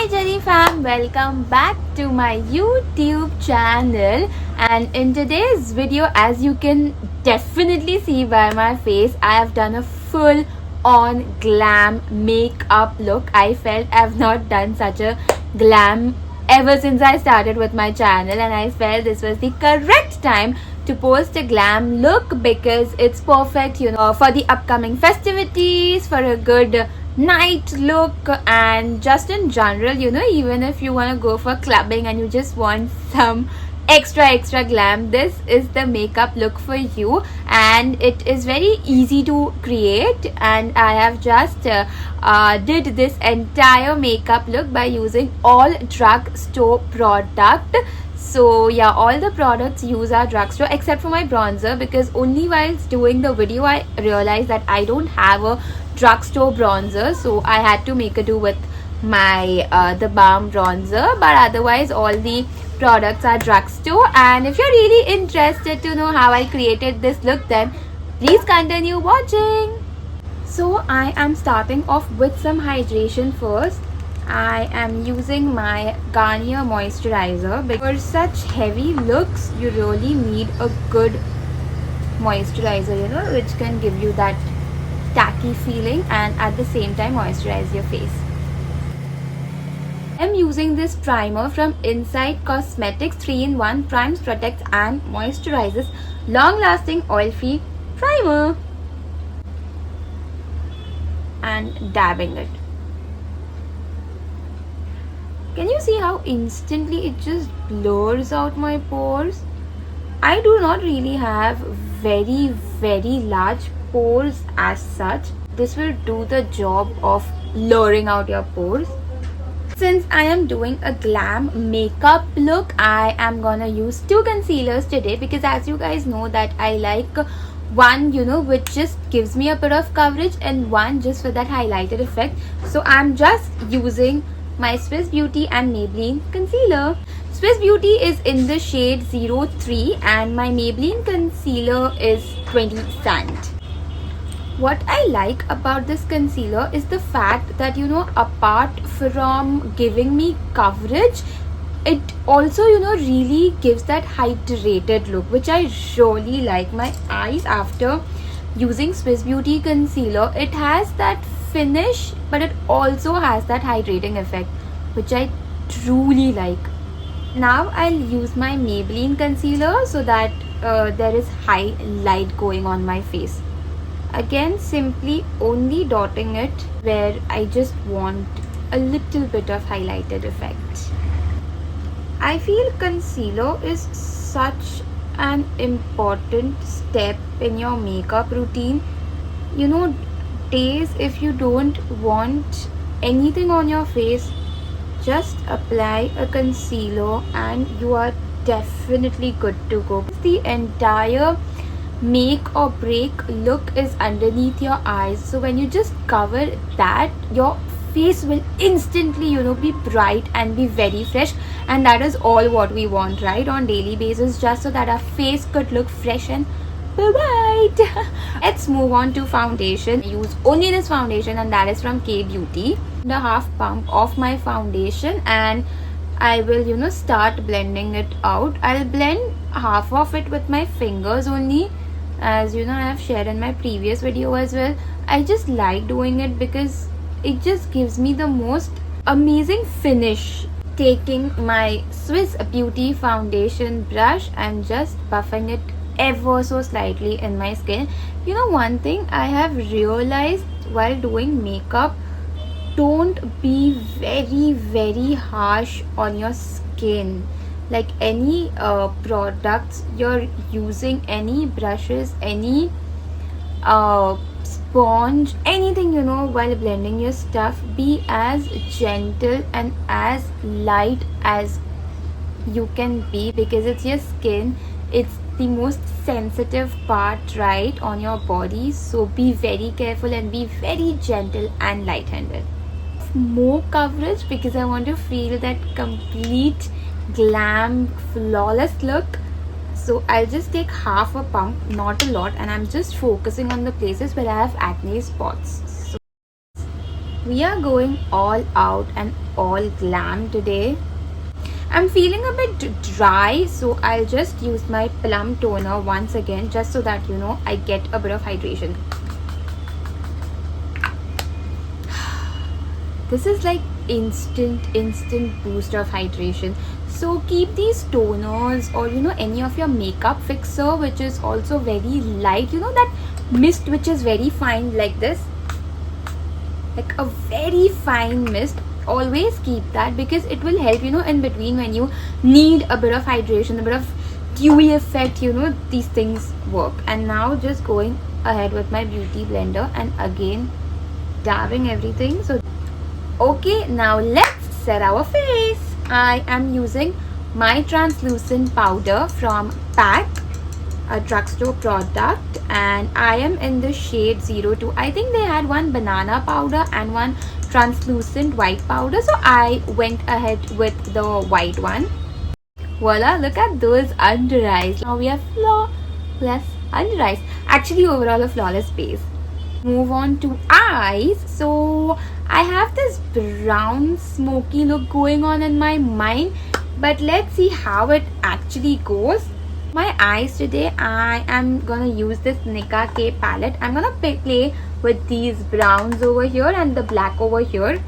Hi Jarifam, welcome back to my YouTube channel, and in today's video, as you can definitely see by my face, I have done a full on glam makeup look. I felt I've not done such a glam ever since I started with my channel, and I felt this was the correct time to post a glam look because it's perfect, for the upcoming festivities, for a good night look, and just in general, even if you want to go for clubbing and you just want some extra glam, this is the makeup look for you. And it is very easy to create, and I have just did this entire makeup look by using all drugstore product. So yeah, all the products use our drugstore except for my bronzer, because only whilst doing the video I realized that I don't have a drugstore bronzer, so I had to make a do with my the balm bronzer. But otherwise all the products are drugstore. And if you're really interested to know how I created this look, then please continue watching. So I am starting off with some hydration first. I am using my Garnier moisturizer. For such heavy looks, you really need a good moisturizer, which can give you that tacky feeling and at the same time moisturize your face. I'm using this primer from Inside Cosmetics 3-in-1 Primes, Protects and Moisturizes Long Lasting Oil Free Primer, and dabbing it. Can you see how instantly it just blurs out my pores? I do not really have very large pores as such. This will do the job of blurring out your pores. Since I am doing a glam makeup look, I am gonna use two concealers today, because as you guys know that I like one which just gives me a bit of coverage, and one just for that highlighted effect. So I'm just using my Swiss Beauty and Maybelline concealer. Swiss Beauty is in the shade 03 and my Maybelline concealer is 20 Sand. What I like about this concealer is the fact that apart from giving me coverage, it also really gives that hydrated look, which I really like. My eyes, after using Swiss Beauty concealer, it has that finish, but it also has that hydrating effect, which I truly like. Now I'll use my Maybelline concealer so that there is highlight going on my face. Again, simply only dotting it where I just want a little bit of highlighted effect. I feel concealer is such an important step in your makeup routine. Days if you don't want anything on your face, just apply a concealer and you are definitely good to go. The entire make or break look is underneath your eyes, so when you just cover that, your face will instantly be bright and be very fresh, and that is all what we want, right, on daily basis, just so that our face could look fresh and bright. Let's move on to foundation. I use only this foundation, and that is from K Beauty. The half pump of my foundation, and I will start blending it out. I'll blend half of it with my fingers only, as I have shared in my previous video as well. I just like doing it because it just gives me the most amazing finish. Taking my Swiss Beauty foundation brush and just buffing it ever so slightly in my skin. One thing I have realized while doing makeup, don't be very harsh on your skin. Like any products you're using, any brushes, any sponge, anything while blending your stuff, be as gentle and as light as you can be, because it's your skin, it's the most sensitive part, right, on your body. So be very careful and be very gentle and light-handed. More coverage, because I want to feel that complete glam flawless look. So I'll just take half a pump, not a lot, and I'm just focusing on the places where I have acne spots. So We are going all out and all glam today. I'm feeling a bit dry, so I'll just use my plum toner once again, just so that I get a bit of hydration. This is like instant boost of hydration. So keep these toners or any of your makeup fixer which is also very light, that mist which is very fine like this, like a very fine mist. Always keep that because it will help in between when you need a bit of hydration, a bit of dewy effect, these things work. And now just going ahead with my beauty blender and again dabbing everything. So okay, now let's set our face. I am using my translucent powder from Pack, a drugstore product, and I am in the shade 02. I think they had one banana powder and one translucent white powder, so I went ahead with the white one. Voila, look at those under eyes. Now we have flawless under eyes. Actually, overall a flawless base. Move on to eyes. So I have this brown smoky look going on in my mind, but let's see how it actually goes. My eyes today, I am gonna use this Nika K palette. I'm gonna play with these browns over here and the black over here.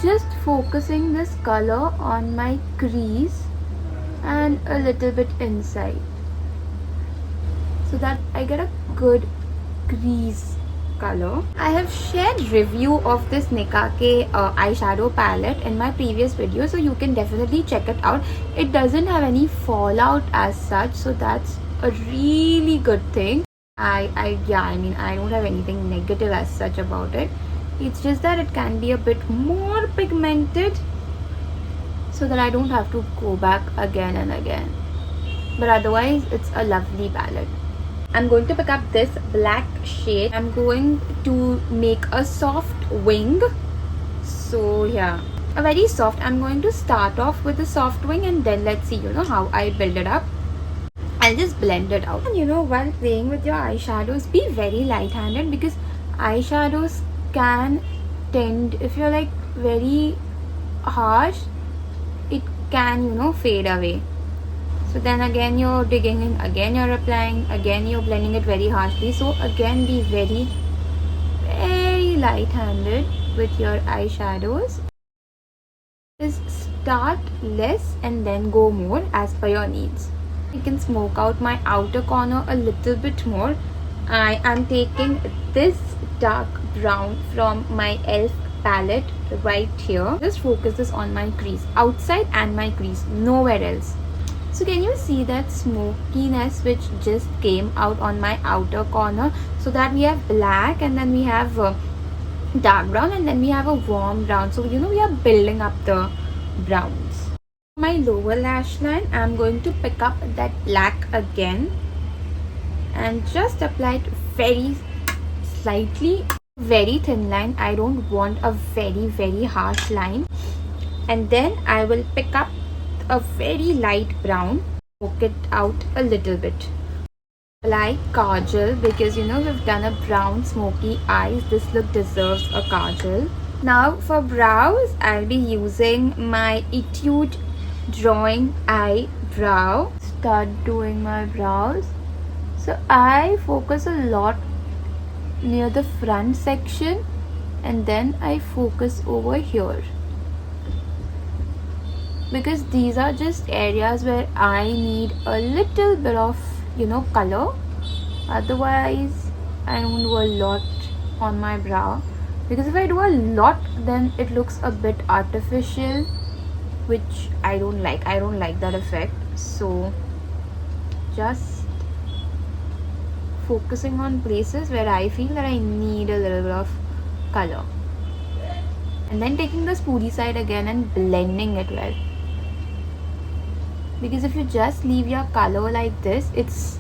Just focusing this color on my crease and a little bit inside, so that I get a good crease color. I have shared review of this Nika K eyeshadow palette in my previous video, so you can definitely check it out. It doesn't have any fallout as such, so that's a really good thing. I mean, I don't have anything negative as such about it. It's just that it can be a bit more pigmented, so that I don't have to go back again and again. But otherwise, it's a lovely palette. I'm going to pick up this black shade. I'm going to make a soft wing. So yeah, a very soft. I'm going to start off with a soft wing and then let's see how I build it up. I'll just blend it out. And while playing with your eyeshadows, be very light-handed because eyeshadows can tend, if you're like very harsh, it can fade away. So then again you're digging in, again you're applying, again you're blending it very harshly. So again, be very light-handed with your eyeshadows. Just start less and then go more as per your needs. I can smoke out my outer corner a little bit more. I am taking this dark brown from my e.l.f. palette right here. Just focus this on my crease, outside and my crease, nowhere else. So can you see that smokiness which just came out on my outer corner? So that we have black and then we have dark brown and then we have a warm brown. So we are building up the browns. My lower lash line, I'm going to pick up that black again and just apply it very slightly, very thin line. I don't want a very harsh line. And then I will pick up a very light brown, poke it out a little bit. Apply Kajal because we've done a brown smoky eyes. This look deserves a Kajal. Now for brows, I'll be using my Etude Drawing Eyebrow. Start doing my brows. So I focus a lot near the front section and then I focus over here, because these are just areas where I need a little bit of color. Otherwise I don't do a lot on my brow, because if I do a lot then it looks a bit artificial, which I don't like. I don't like that effect. So just focusing on places where I feel that I need a little bit of color, and then taking the spoolie side again and blending it well. Because if you just leave your color like this, it's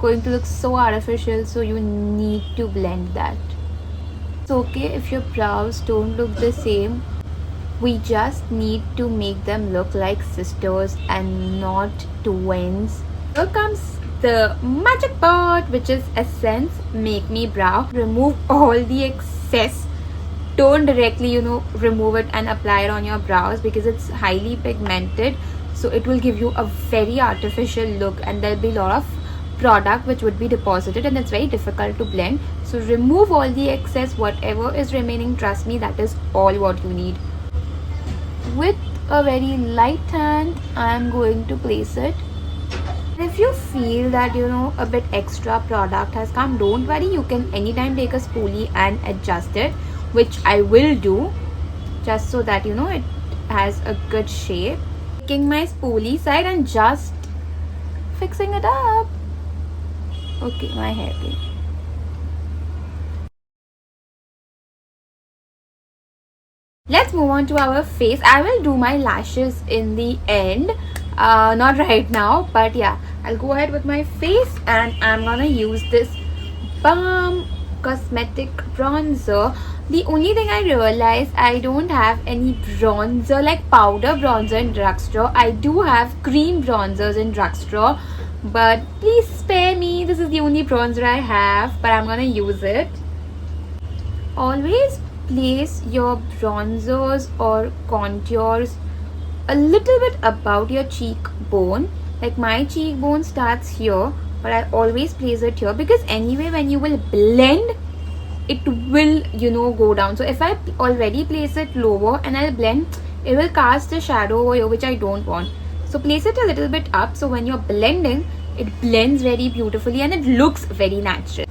going to look so artificial, so you need to blend that. It's okay if your brows don't look the same. We just need to make them look like sisters and not twins. Here comes the magic part, which is Essence Make Me Brow. Remove all the excess don't directly remove it and apply it on your brows, because it's highly pigmented, so it will give you a very artificial look, and there'll be a lot of product which would be deposited, and it's very difficult to blend. So remove all the excess. Whatever is remaining, trust me, that is all what you need. With a very light hand, I'm going to place it. If you feel that a bit extra product has come, don't worry, you can anytime take a spoolie and adjust it, which I will do, just so that it has a good shape. Taking my spoolie side and just fixing it up. Okay, my hairpin. Let's move on to our face. I will do my lashes in the end, not right now, but yeah, I'll go ahead with my face, and I'm gonna use this Balm Cosmetic bronzer. The only thing I realized, I don't have any bronzer, like powder bronzer in Drugstore. I do have cream bronzers in Drugstore, but please spare me. This is the only bronzer I have, but I'm gonna use it. Always place your bronzers or contours a little bit above your cheekbone. Like my cheekbone starts here, but I always place it here, because anyway when you will blend, it will go down. So if I already place it lower and I'll blend, it will cast a shadow over here, which I don't want. So place it a little bit up, so when you're blending, it blends very beautifully and it looks very natural.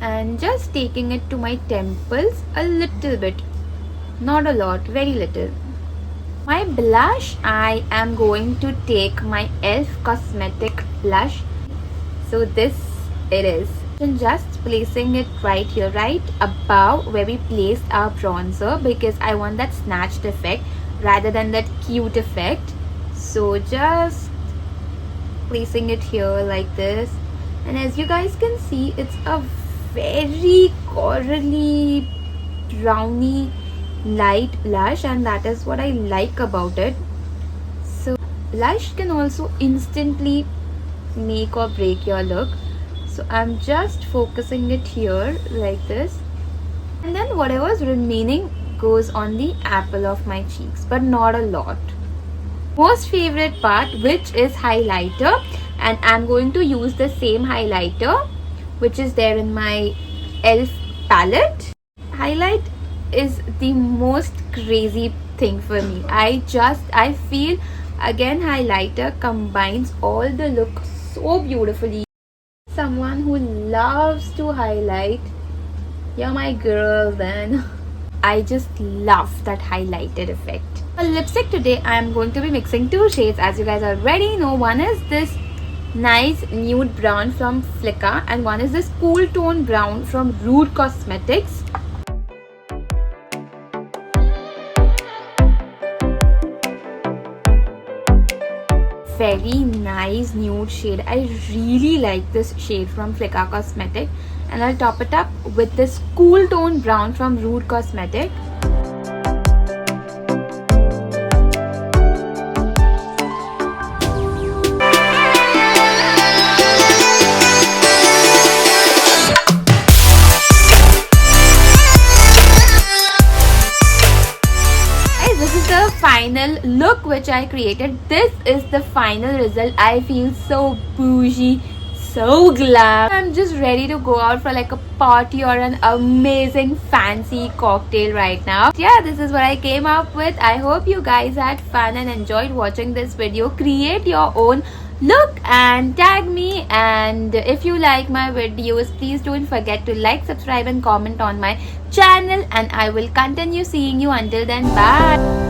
And just taking it to my temples a little bit, not a lot, very little. My blush, I am going to take my e.l.f. Cosmetic blush. So this it is. And just placing it right here, right above where we placed our bronzer, because I want that snatched effect rather than that cute effect. So just placing it here like this, and as you guys can see, it's a very corally browny light blush, and that is what I like about it. So blush can also instantly make or break your look. So I'm just focusing it here like this, and then whatever's remaining goes on the apple of my cheeks, but not a lot. Most favorite part, which is highlighter, and I'm going to use the same highlighter which is there in my e.l.f. palette. Highlight is the most crazy thing for me. I feel again highlighter combines all the look so beautifully. Someone who loves to highlight, you're my girl then. I just love that highlighted effect. For lipstick today, I am going to be mixing two shades, as you guys already know. One is this nice nude brown from Flicka, and one is this cool tone brown from Rude Cosmetics. Very nice nude shade. I really like this shade from Flicka Cosmetic, and I'll top it up with this cool tone brown from Rude Cosmetic. Final look which I created. This is the final result. I feel so bougie, so glam. I'm just ready to go out for like a party or an amazing fancy cocktail right now. Yeah, this is what I came up with. I hope you guys had fun and enjoyed watching this video. Create your own look and tag me, and if you like my videos, please don't forget to like, subscribe and comment on my channel, and I will continue seeing you. Until then, bye.